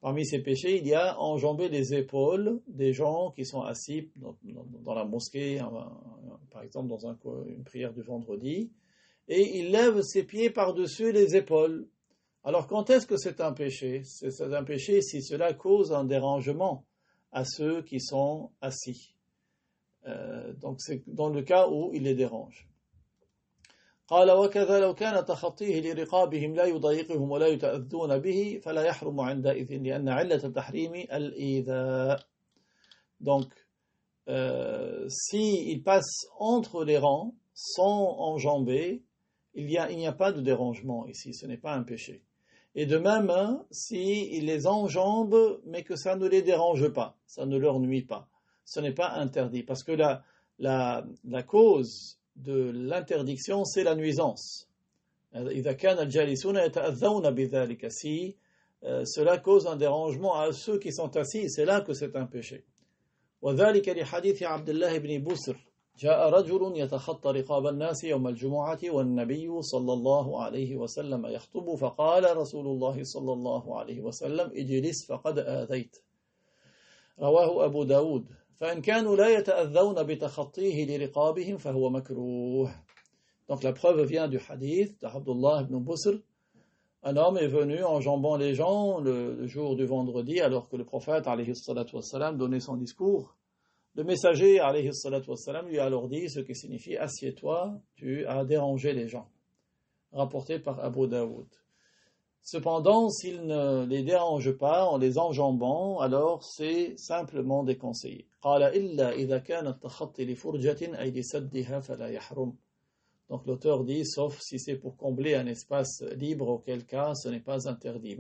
Parmi ces péchés, il y a enjamber les épaules des gens qui sont assis dans la mosquée, par exemple dans une prière du vendredi, et il lève ses pieds par-dessus les épaules. Alors quand est-ce que c'est un péché? C'est un péché si cela cause un dérangement à ceux qui sont assis. Donc c'est dans le cas où il les dérange. قال وكذا لو كان تخطيه لرقابهم لا يضايقهم ولا يتأذون به فلا يحرم عندئذ لأن علة التحريم الإيذاء. Donc si il passe entre les rangs sans enjamber, il n'y a pas de dérangement ici, ce n'est pas un péché. Et de même, si il les enjambe mais que ça ne les dérange pas, ça ne leur nuit pas, ce n'est pas interdit, parce que la cause de l'interdiction, c'est la nuisance. Si cela cause un dérangement à ceux qui sont assis, c'est là que c'est un péché. وذلك لحديث عبد الله بن بسر جاء رجل يتخطى رقاب الناس يوم الجمعة والنبي صلى الله عليه وسلم يخطب فقال رسول الله صلى الله عليه وسلم اجلس فقد آذيت. رواه أبو داود. فإن كانوا لا يتأذون بتخطيه لرقابهم فهو مكروه. Donc la preuve vient du hadith d'Abdullah ibn Busr. Un homme est venu enjambant les gens le jour du vendredi alors que le prophète alayhi salatu wassalam donnait son discours. Le messager alayhi salatu wassalam lui a alors dit ce qui signifie assieds-toi, tu as dérangé les gens. Rapporté par Abu Daoud. Cependant, s'il ne les dérange pas en les enjambant, alors c'est simplement déconseillé. Donc l'auteur dit, sauf si c'est pour combler un espace libre, auquel cas ce n'est pas interdit.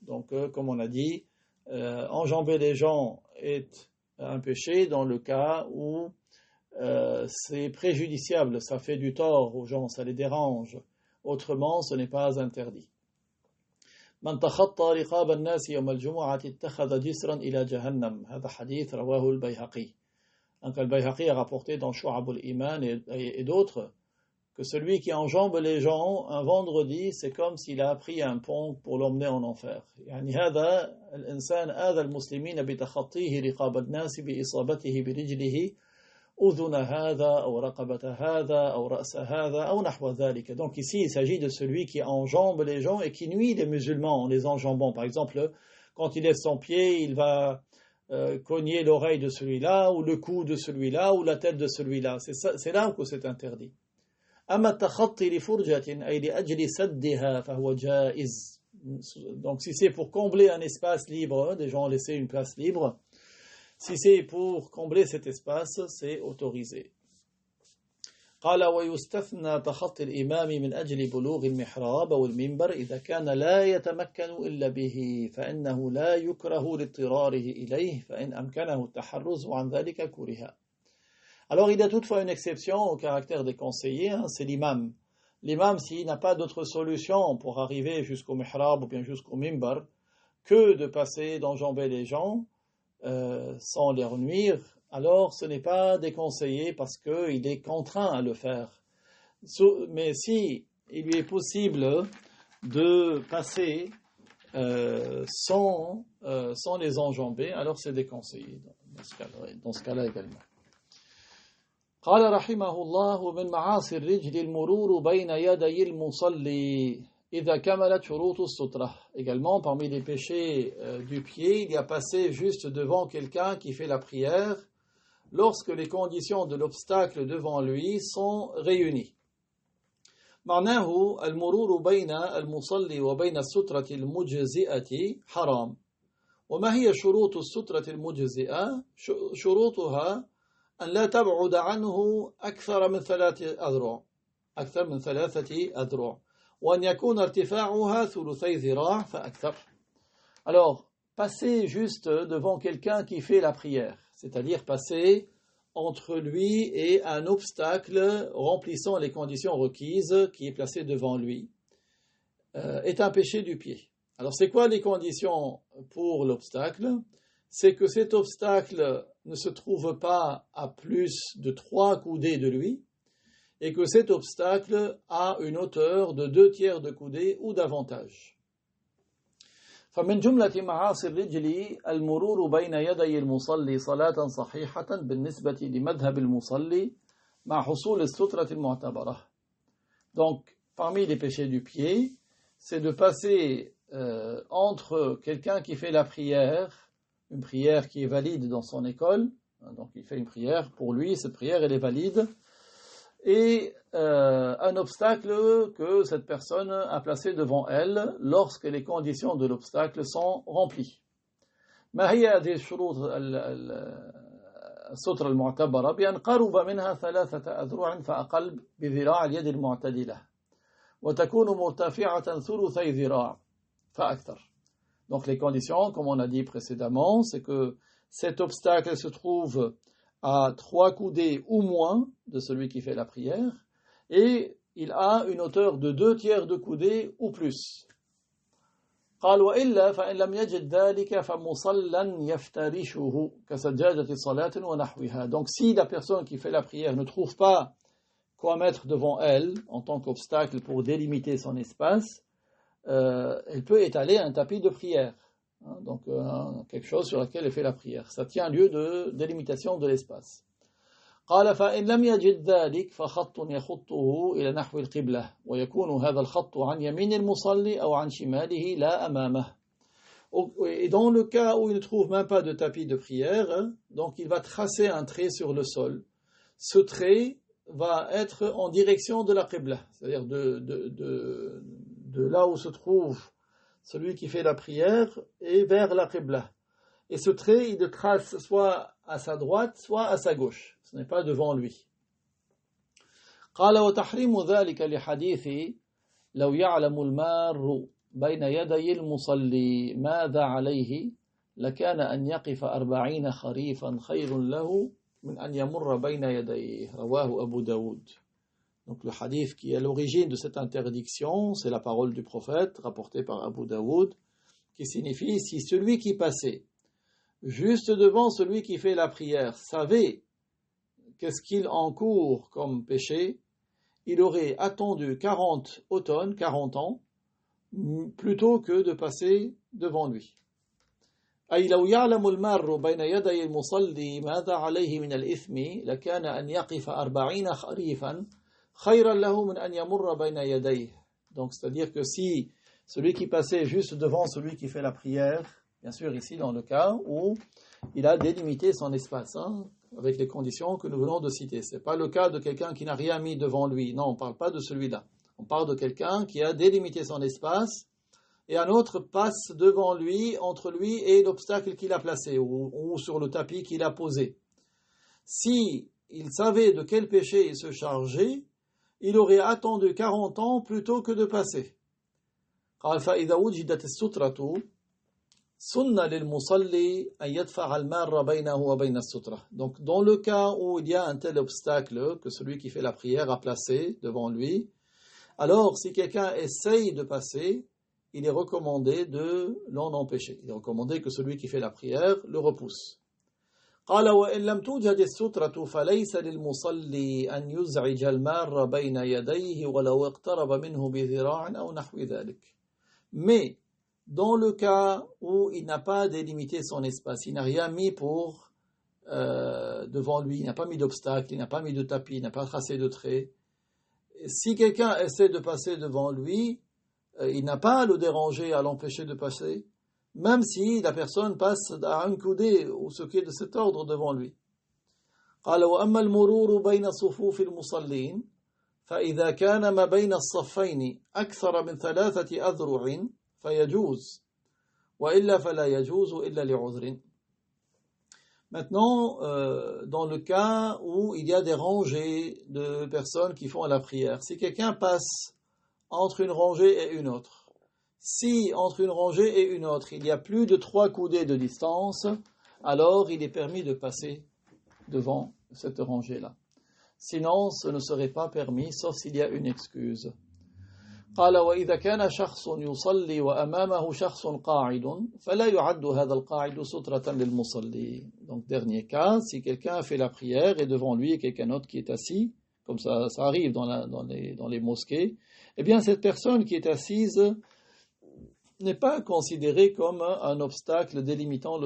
Donc comme on a dit, enjamber les gens est un péché dans le cas où c'est préjudiciable, ça fait du tort aux gens, ça les dérange. Autrement, ce n'est pas interdit. من تخطى رقاب الناس يوم الجمعة اتخذ جسرا إلى جهنم. هذا حديث رواه البيهقي. Donc al-Bayhaqi a rapporté dans Shu'ab al-Iman et d'autres que celui qui enjambe les gens un vendredi, c'est comme s'il a pris un pont pour l'emmener en enfer. يعني هذا الإنسان آذى المسلمين بتخطيه رقاب الناس بإصابته برجله أذن هذا أو رقبة هذا أو رأس هذا أو نحو ذلك. Donc ici il s'agit de celui qui enjambe les gens et qui nuit les musulmans en les enjambant. Par exemple, quand il lève son pied, il va cogner l'oreille de celui-là ou le cou de celui-là ou la tête de celui-là. C'est là où c'est interdit. أما التخطي لفرجة أي لأجل سدها فهو جائز. Donc si c'est pour combler un espace libre, des gens ont laissé une place libre, si c'est pour combler cet espace, c'est autorisé. قال ويستثنى تخطي الإمام من أجل بلوغ المحراب أو المنبر إذا كان لا يتمكن إلا به فإنه لا يكره لاضطراره إليه فإن أمكنه التحرز عن ذلك كره. Alors il y a toutefois une exception au caractère déconseillé, c'est l'imam. L'imam, s'il n'a pas d'autre solution pour arriver jusqu'au mihrab ou bien jusqu'au minbar que de passer, d'enjamber les gens, sans leur nuire, alors ce n'est pas déconseillé parce qu'il est contraint à le faire. Mais si il lui est possible de passer sans les enjamber, alors c'est déconseillé dans ce cas-là également. قال رحمه الله من معاصي الرجل المرور بين يدي المصلي إذا كملت شروط السترة. Également, parmi les péchés du pied, il y a passé juste devant quelqu'un qui fait la prière lorsque les conditions de l'obstacle devant lui sont réunies. معناه المرور بين المصلي وبين السترة المجزئة حرام. وما هي شروط السترة المجزئة؟ شروطها أن لا تبعد عنه أكثر من 3 أذرع وأن يكون ارتفاعها 2 ذراع فأكثر. Alors, passer juste devant quelqu'un qui fait la prière, c'est-à-dire passer entre lui et un obstacle remplissant les conditions requises qui est placé devant lui, est un péché du pied. Alors, c'est quoi les conditions pour l'obstacle? C'est que cet obstacle ne se trouve pas à plus de 3 coudées de lui, et que cet obstacle a une hauteur de 2/3 de coudée ou davantage. فمن جملة معاصي الرجل المرور بين يدي المصلي صلاة صحيحة بالنسبة لمذهب المصلي مع حصول السترة المعتبرة. Donc, parmi les péchés du pied, c'est de passer entre quelqu'un qui fait la prière, une prière qui est valide dans son école, donc il fait une prière, pour lui, cette prière, elle est valide, et un obstacle que cette personne a placé devant elle lorsque les conditions de l'obstacle sont remplies. ما هي هذه الشروط السترة المعتبرة؟ بأن قرب منها 3 أذرع فأقل بذراع اليد المعتدلة وتكون مرتفعة 2 ذراع فأكثر. Donc les conditions, comme on a dit précédemment, c'est que cet obstacle se trouve à 3 coudées ou moins de celui qui fait la prière, et il a une hauteur de 2/3 de coudée ou plus. قال وإلا فإن لم يجد ذلك فمصلًا يفترشه كسجادة صلاة ونحوها. Donc si la personne qui fait la prière ne trouve pas quoi mettre devant elle en tant qu'obstacle pour délimiter son espace, elle peut étaler un tapis de prière, hein, donc quelque chose sur lequel elle fait la prière. Ça tient lieu de délimitation de l'espace. قال فإن لم يجد ذلك فخط يخطه إلى نحو القبلة ويكون هذا الخط عن يمين المصلي أو عن شماله لا أمامه. Et dans le cas où il ne trouve même pas de tapis de prière, donc il va tracer un trait sur le sol. Ce trait va être en direction de la qibla, c'est-à-dire de là où se trouve celui qui fait la prière et vers la qibla. Et ce trait, il le trace soit à sa droite, soit à sa gauche. Ce n'est pas devant lui. قال وتحريم ذلك لحديث لو يعلم المار بين يدي المصلي ماذا عليه لكان أن يقف 40 خريفا خير له من أن يمر بين يديه رواه أبو داود. Donc le hadith qui est à l'origine de cette interdiction, c'est la parole du prophète rapportée par Abu Daoud, qui signifie si celui qui passait juste devant celui qui fait la prière savait qu'est-ce qu'il encourt comme péché, il aurait attendu 40 automnes, 40 ans, plutôt que de passer devant lui. أي لو يعلم المار بين يدي المصلي ماذا عليه من الإثم لكان أن يقف 40 خريفا خيرا له من أن يمر بين يديه. Donc c'est-à-dire que si celui qui passait juste devant celui qui fait la prière, bien sûr ici dans le cas où il a délimité son espace, hein, avec les conditions que nous venons de citer. Ce n'est pas le cas de quelqu'un qui n'a rien mis devant lui. Non, on ne parle pas de celui-là. On parle de quelqu'un qui a délimité son espace et un autre passe devant lui, entre lui et l'obstacle qu'il a placé ou sur le tapis qu'il a posé. Si il savait de quel péché il se chargeait, il aurait attendu 40 ans plutôt que de passer. قال فإذا وجدت السترة سن للمصلي أن يدفع المار بينه وبين السترة. Donc dans le cas où il y a un tel obstacle que celui qui fait la prière a placé devant lui, alors si quelqu'un essaye de passer, il est recommandé de l'en empêcher. Il est recommandé que celui qui fait la prière le repousse. قال وإن لم توجد السترة فليس للمصلي أن يزعج المار بين يديه ولو اقترب منه بذراع أو نحو ذلك. Mais dans le cas où il n'a pas délimité son espace, il n'a rien mis pour devant lui, il n'a pas mis d'obstacle, il n'a pas mis de tapis, il n'a pas tracé de trait. Si quelqu'un essaie de passer devant lui, il n'a pas à le déranger, à l'empêcher de passer, même si la personne passe à un coudé ou ce qui est de cet ordre devant lui. قال وأما المرور بين صفوف المصلين فإذا كان ما بين الصفين أكثر من 3 أذرع فيجوز وإلا فلا يجوز إلا لعذر. Maintenant, dans le cas où il y a des rangées de personnes qui font la prière, si quelqu'un passe entre une rangée et une autre, si entre une rangée et une autre, il y a plus de 3 coudées de distance, alors il est permis de passer devant cette rangée-là. Sinon, ce ne serait pas permis, sauf s'il y a une excuse. قال وإذا كان شخص يصلي وأمامه شخص قاعد فلا يعد هذا القاعد سترة للمصلي. Donc dernier cas, si quelqu'un fait la prière et devant lui quelqu'un d'autre qui est assis, comme ça arrive dans les mosquées, eh bien cette personne qui est assise n'est pas considérée comme un obstacle délimitant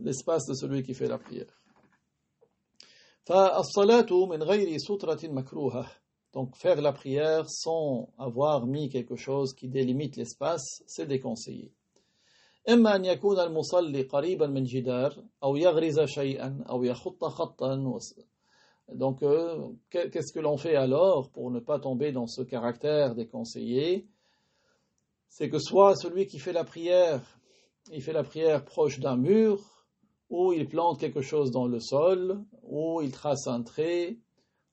l'espace de celui qui fait la prière. فالصلاة من غير سترة مكروهة. Donc faire la prière sans avoir mis quelque chose qui délimite l'espace, c'est déconseillé. إما أن يكون المصلي قريبا من جدار أو يغرز شيئا أو يخط خطا. Donc qu'est-ce que l'on fait alors pour ne pas tomber dans ce caractère déconseillé? C'est que soit celui qui fait la prière, il fait la prière proche d'un mur, ou il plante quelque chose dans le sol, ou il trace un trait.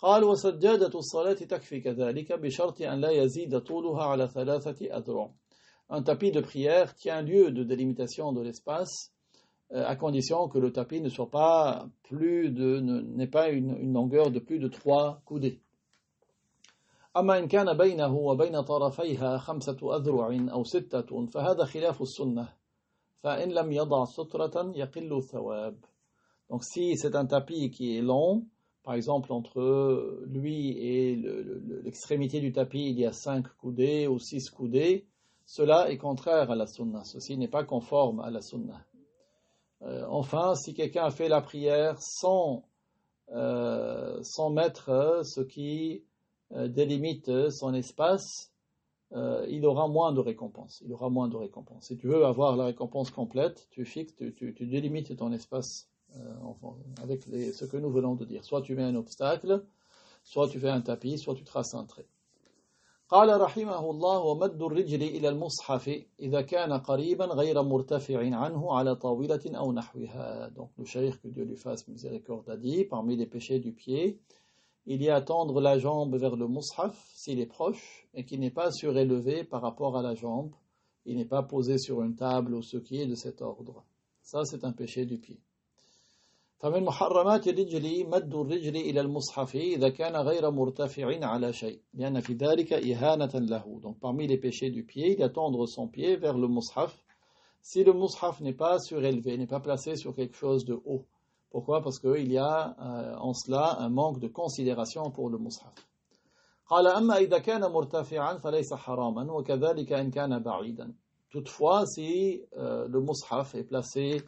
قال وسجادة الصلاة تكفي كذلك بشرط أن لا يزيد طولها على 3 أذرع. Un tapis de prière tient lieu de délimitation de l'espace à condition que le tapis ne soit pas n'ait pas une longueur de plus de 3 coudées. أما إن كان بينه وبين طرفيها 5 أذرع أو 6 فهذا خلاف السنة فإن لم يضع سترة يقل الثواب. Donc si c'est un tapis qui est long, par exemple entre lui et l'extrémité du tapis il y a 5 coudées ou 6 coudées, cela est contraire à la sunna, ceci n'est pas conforme à la sunna. Enfin, si quelqu'un fait la prière sans mettre ce qui délimite son espace, il aura moins de récompense. Si tu veux avoir la récompense complète, tu délimites ton espace avec ce que nous venons de dire. Soit tu mets un obstacle, soit tu fais un tapis, soit tu traces un trait. قال رحمه الله ومد الرجل إلى المصحف إذا كان قريبا غير مرتفع عنه على طاولة أو نحوها. Donc le cheikh, que Dieu lui fasse miséricorde, a dit, parmi les péchés du pied, il y a tendre la jambe vers le mushaf s'il est proche et qui n'est pas surélevé par rapport à la jambe, il n'est pas posé sur une table ou ce qui est de cet ordre. Ça c'est un péché du pied. فمن محرمات الرجل مد الرجل إلى المصحف إذا كان غير مرتفع على شيء لأن في ذلك إهانة له. Donc parmi les péchés du pied, il y a tendre son pied vers le mushaf si le mushaf n'est pas surélevé, n'est pas placé sur quelque chose de haut. Pourquoi? Parce qu'il y a en cela un manque de considération pour le mushaf. قال أما إذا كان مرتفعا فليس حراما وكذلك إن كان بعيدا. Toutefois, si le mushaf est placé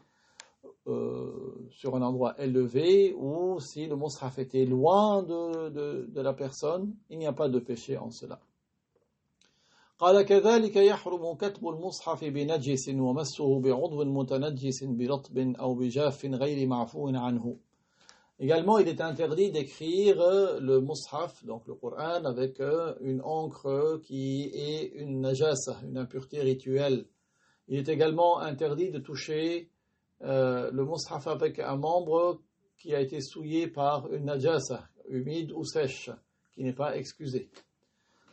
sur un endroit élevé ou si le mushaf était loin de la personne, il n'y a pas de péché en cela. قال كذلك يحرم كتب المصحف بنجس ومسه بعضو متنجس برطب أو بجاف غير معفو عنه. Également, il est interdit d'écrire le mushaf, donc le Coran, avec une encre qui est une najasa, une impureté rituelle. Il est également interdit de toucher le mushaf avec un membre qui a été souillé par une najasa, humide ou sèche, qui n'est pas excusé.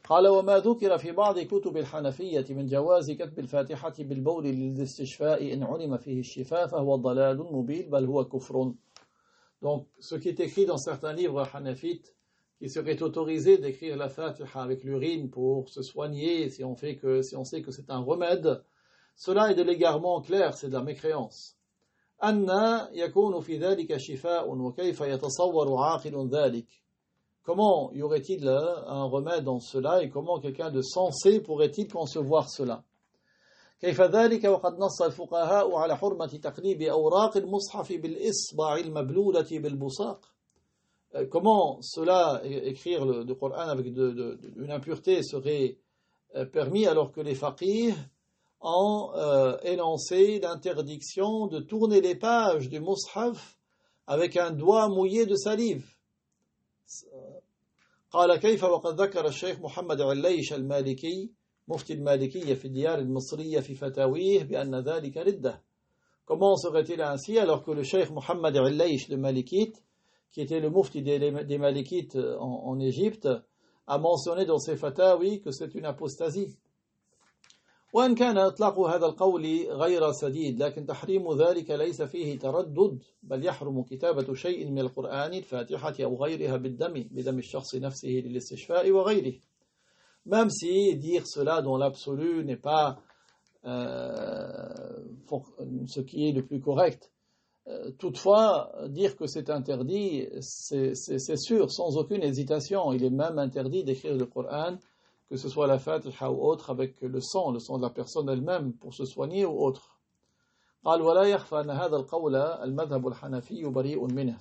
قال وما ذكر في بعض كتب الحنفية من جواز كتب الفاتحة بالبول للاستشفاء إن علم فيه الشفاء فهو ضلال مبين بل هو كفر. Donc, ce qui est écrit dans certains livres hanafites, qui serait autorisé d'écrire la Fatiha avec l'urine pour se soigner, si on sait que c'est un remède, cela est de l'égarement clair, c'est de la mécréance. أن يكون في ذلك شفاء وكيف يتصور عاقل ذلك. Comment y aurait-il un remède dans cela et comment quelqu'un de sensé pourrait-il concevoir cela? كيف ذلك وقد نص الفقهاء على حرمة تقليب أوراق المصحف بالإصبع المبلولة بالبصاق. Comment cela, écrire le Coran avec une impureté serait permis alors que les faqirs ont énoncé l'interdiction de tourner les pages du mushaf avec un doigt mouillé de salive. قال كيف وقد ذكر الشيخ محمد عليش المالكي مفتي المالكية في الديار المصرية في فتاويه بأن ذلك ردة. Comment serait-il ainsi alors que le cheikh Mohammed Al-Laysh, le Malikite, qui était le mufti des Malikites en Égypte, a mentionné dans ses fatawi que c'est une apostasie. وإن كان إطلاق هذا القول غير سديد لكن تحريم ذلك ليس فيه تردد بل يحرم كتابة شيء من القرآن الفاتحة أو غيرها بدم الشخص نفسه للاستشفاء وغيره. Même si dire cela dans l'absolu n'est pas ce qui est le plus correct, toutefois, dire que c'est interdit, c'est sûr, sans aucune hésitation. Il est même interdit d'écrire le Coran, que ce soit la Fatiha ou autre, avec le sang de la personne elle-même, pour se soigner ou autre. قال ولا يخفى أن هذا القول المذهب الحنفي بريء منه.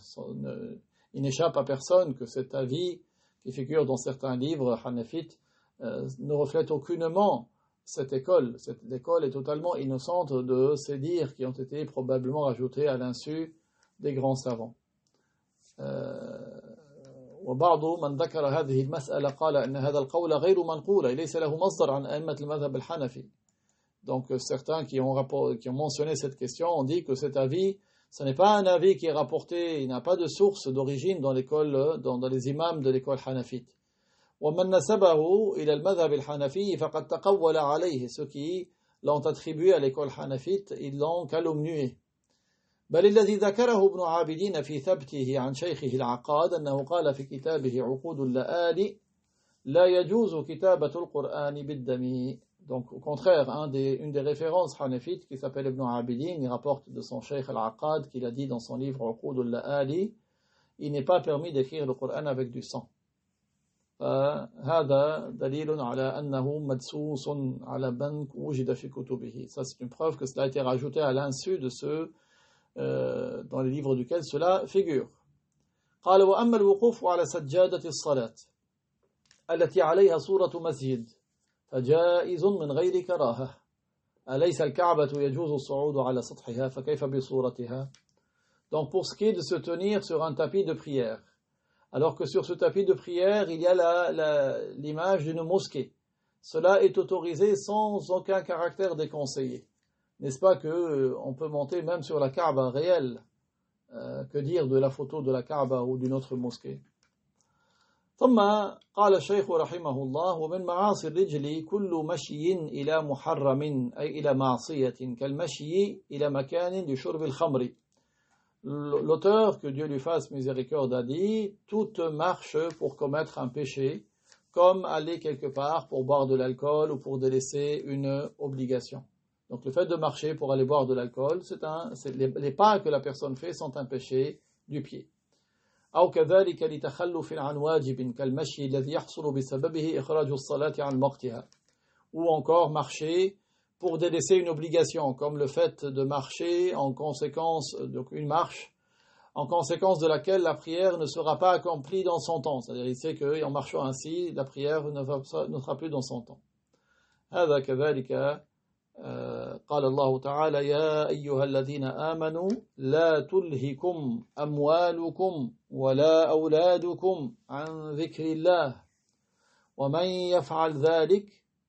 Il n'échappe à personne que cet avis qui figure dans certains livres hanafites ne reflète aucunement cette école. Cette école est totalement innocente de ces dires qui ont été probablement rajoutés à l'insu des grands savants. وبعض من ذكر هذه المسألة قال أن هذا القول غير منقول ليس له مصدر عن أئمة المذهب الحنفي. Donc certains qui ont mentionné cette question ont dit que cet avis, ce n'est pas un avis qui est rapporté, il n'a pas de source d'origine dans l'école, dans les imams de l'école hanafite. ومن نسبه إلى المذهب الحنفي فقد تقول عليه. Ceux qui l'ont attribué à l'école hanafite, ils l'ont calomnié. بل الذي ذكره ابن عابدين في ثبته عن شيخه العقاد أنه قال في كتابه عقود اللآلي لا يجوز كتابة القرآن بالدم. Donc au contraire, une des références hanafites qui s'appelle Ibn Abidin, il rapporte de son cheikh al-Aqad qu'il a dit dans son livre Uqud al-La'ali, il n'est pas permis d'écrire le Coran avec du sang. هذا دليل على أنه مدسوس على بنك وجد في كتبه. Ça c'est une preuve que cela a été rajouté à l'insu de ceux dans les livres duquel cela figure. قال وأما الوقوف على سجادة الصلاة التي عليها صورة مسجد فجائز من غير كراهة. أليس الكعبة يجوز الصعود على سطحها فكيف بصورتها. Donc pour ce qui est de se tenir sur un tapis de prière, alors que sur ce tapis de prière il y a l'image d'une mosquée, cela est autorisé sans aucun caractère déconseillé. N'est-ce pas qu'on peut monter même sur la Kaaba réelle? Que dire de la photo de la Kaaba ou d'une autre mosquée? ثم قال الشيخ رحمه الله ومن معاصي الرجل كل مشي إلى محرم أي إلى معصية كالمشي إلى مكان لشرب الخمر. L'auteur, que Dieu lui fasse miséricorde, a dit toute marche pour commettre un péché, comme aller quelque part pour boire de l'alcool ou pour délaisser une obligation. Donc le fait de marcher pour aller boire de l'alcool, les pas que la personne fait sont un péché du pied. أو كذلك لتخلف عن واجب كالمشي الذي يحصل بسببه إخراج الصلاة عن وقتها. Ou encore marcher pour délaisser une obligation, comme le fait de marcher en conséquence, donc une marche, en conséquence de laquelle la prière ne sera pas accomplie dans son temps. C'est-à-dire, il sait qu'en marchant ainsi, la prière ne sera plus dans son temps. هذا كذلك قال الله تعالى يا أيها الذين آمنوا لا تلهكم أموالكم ولا أولادكم عن ذكر الله ومن يفعل ذلك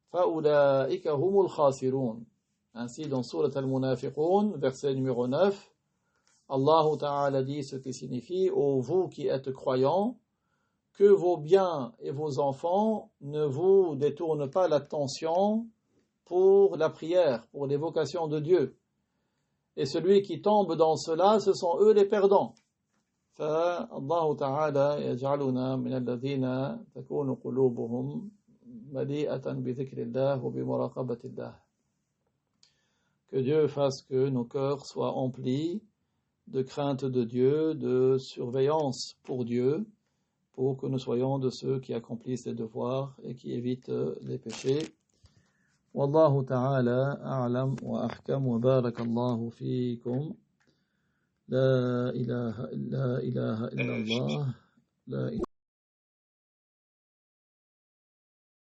فأولئك هم الخاسرون. Ainsi dans Surat al-Munafiqun, verset numéro 9, Allah Ta'ala dit ce qui signifie ô vous qui êtes croyants, que vos biens et vos enfants ne vous détournent pas l'attention pour la prière, pour l'évocation de Dieu. Et celui qui tombe dans cela, ce sont eux les perdants. فالله تعالى يجعلنا من الذين تكون قلوبهم مليئة بذكر الله وبمراقبة الله. Que Dieu fasse que nos cœurs soient emplis de crainte de Dieu, de surveillance pour Dieu, pour que nous soyons de ceux qui accomplissent les devoirs et qui évitent les péchés. Wallahu ta'ala a'lam wa ahkam wa barakallahu fiikum. La ilaha illa Allah.